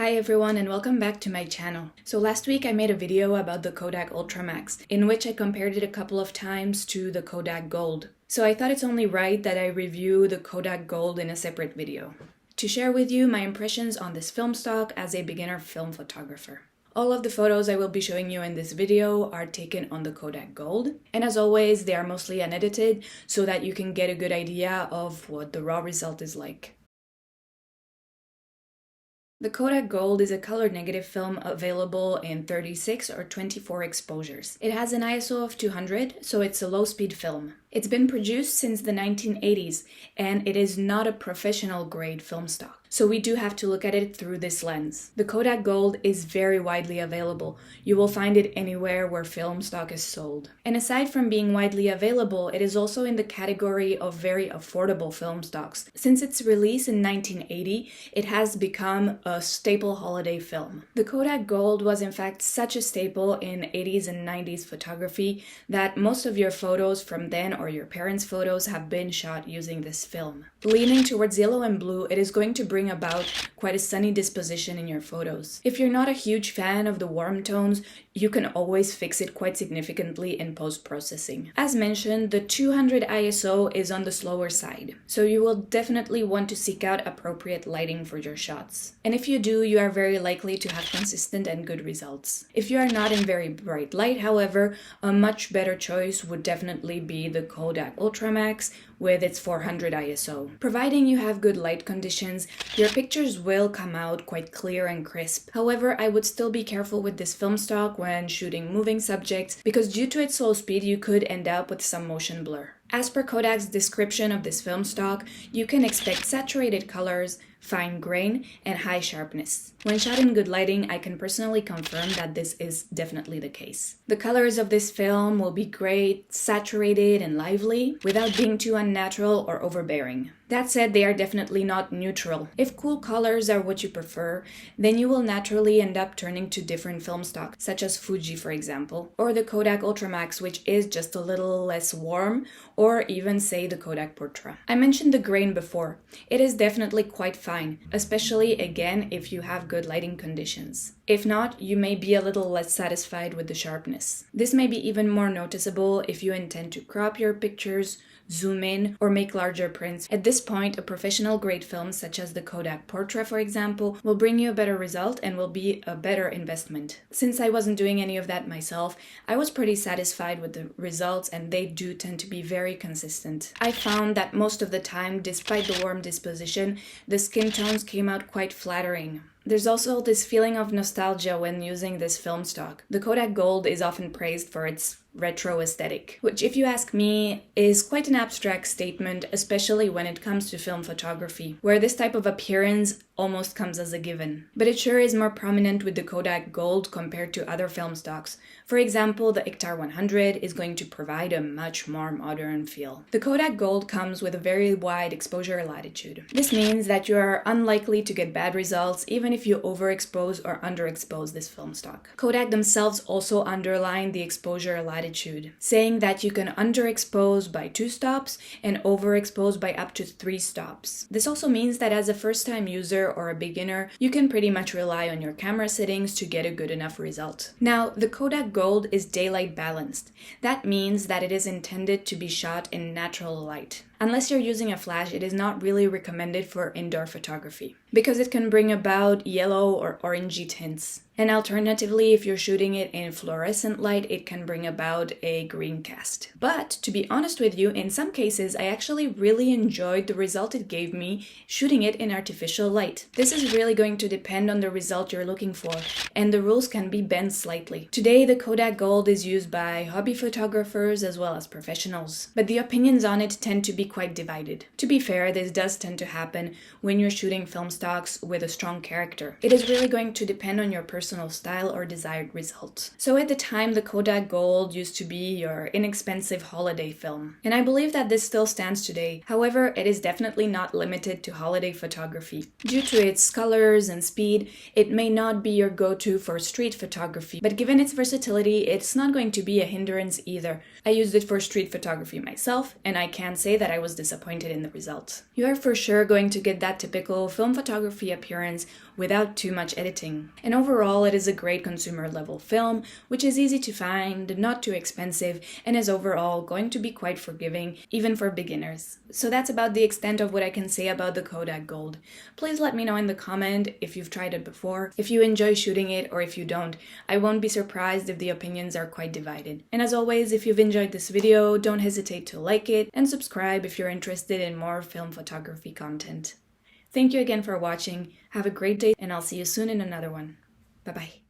Hi everyone and welcome back to my channel. So last week I made a video about the Kodak Ultramax in which I compared it a couple of times to the Kodak Gold. So I thought it's only right that I review the Kodak Gold in a separate video to share with you my impressions on this film stock as a beginner film photographer. All of the photos I will be showing you in this video are taken on the Kodak Gold, and as always they are mostly unedited so that you can get a good idea of what the raw result is like. The Kodak Gold is a color negative film available in 36 or 24 exposures. It has an ISO of 200, so it's a low-speed film. It's been produced since the 1980s, and it is not a professional grade film stock. So we do have to look at it through this lens. The Kodak Gold is very widely available. You will find it anywhere where film stock is sold. And aside from being widely available, it is also in the category of very affordable film stocks. Since its release in 1980, it has become a staple holiday film. The Kodak Gold was in fact such a staple in 80s and 90s photography that most of your photos from then or your parents' photos have been shot using this film. Leaning towards yellow and blue, it is going to bring about quite a sunny disposition in your photos. If you're not a huge fan of the warm tones, you can always fix it quite significantly in post-processing. As mentioned, the 200 ISO is on the slower side, so you will definitely want to seek out appropriate lighting for your shots. And if you do, you are very likely to have consistent and good results. If you are not in very bright light, however, a much better choice would definitely be the Kodak Ultramax with its 400 ISO. Providing you have good light conditions, your pictures will come out quite clear and crisp. However, I would still be careful with this film stock when shooting moving subjects because due to its slow speed, you could end up with some motion blur. As per Kodak's description of this film stock, you can expect saturated colors, fine grain, and high sharpness. When shot in good lighting, I can personally confirm that this is definitely the case. The colors of this film will be great, saturated, and lively, without being too unnatural or overbearing. That said, they are definitely not neutral. If cool colors are what you prefer, then you will naturally end up turning to different film stocks, such as Fuji for example, or the Kodak Ultramax, which is just a little less warm, or even say the Kodak Portra. I mentioned the grain before. It is definitely quite fine, especially again if you have good lighting conditions. If not, you may be a little less satisfied with the sharpness. This may be even more noticeable if you intend to crop your pictures, zoom in, or make larger prints. At this point, a professional grade film such as the Kodak Portra, for example, will bring you a better result and will be a better investment. Since I wasn't doing any of that myself, I was pretty satisfied with the results and they do tend to be very consistent. I found that most of the time, despite the warm disposition, the skin tones came out quite flattering. There's also this feeling of nostalgia when using this film stock. The Kodak Gold is often praised for its retro aesthetic, which if you ask me is quite an abstract statement, especially when it comes to film photography, where this type of appearance almost comes as a given. But it sure is more prominent with the Kodak Gold compared to other film stocks. For example, the Ektar 100 is going to provide a much more modern feel. The Kodak Gold comes with a very wide exposure latitude. This means that you are unlikely to get bad results even if you overexpose or underexpose this film stock. Kodak themselves also underline the exposure latitude, saying that you can underexpose by 2 stops and overexpose by up to 3 stops. This also means that as a first-time user or a beginner, you can pretty much rely on your camera settings to get a good enough result. Now, the Kodak Gold is daylight balanced. That means that it is intended to be shot in natural light. Unless you're using a flash, it is not really recommended for indoor photography because it can bring about yellow or orangey tints. And alternatively, if you're shooting it in fluorescent light, it can bring about a green cast. But to be honest with you, in some cases, I actually really enjoyed the result it gave me shooting it in artificial light. This is really going to depend on the result you're looking for, and the rules can be bent slightly. Today, the Kodak Gold is used by hobby photographers as well as professionals, but the opinions on it tend to be quite divided. To be fair, this does tend to happen when you're shooting film stocks with a strong character. It is really going to depend on your personal style or desired result. So at the time, the Kodak Gold used to be your inexpensive holiday film, and I believe that this still stands today. However, it is definitely not limited to holiday photography. Due to its colors and speed, it may not be your go-to for street photography, but given its versatility, it's not going to be a hindrance either. I used it for street photography myself, and I can say that I was disappointed in the result. You are for sure going to get that typical film photography appearance without too much editing. And overall, it is a great consumer level film, which is easy to find, not too expensive, and is overall going to be quite forgiving, even for beginners. So that's about the extent of what I can say about the Kodak Gold. Please let me know in the comment if you've tried it before, if you enjoy shooting it, or if you don't. I won't be surprised if the opinions are quite divided. And as always, if you've enjoyed this video, don't hesitate to like it and subscribe if you're interested in more film photography content. Thank you again for watching, have a great day, and I'll see you soon in another one. Bye bye.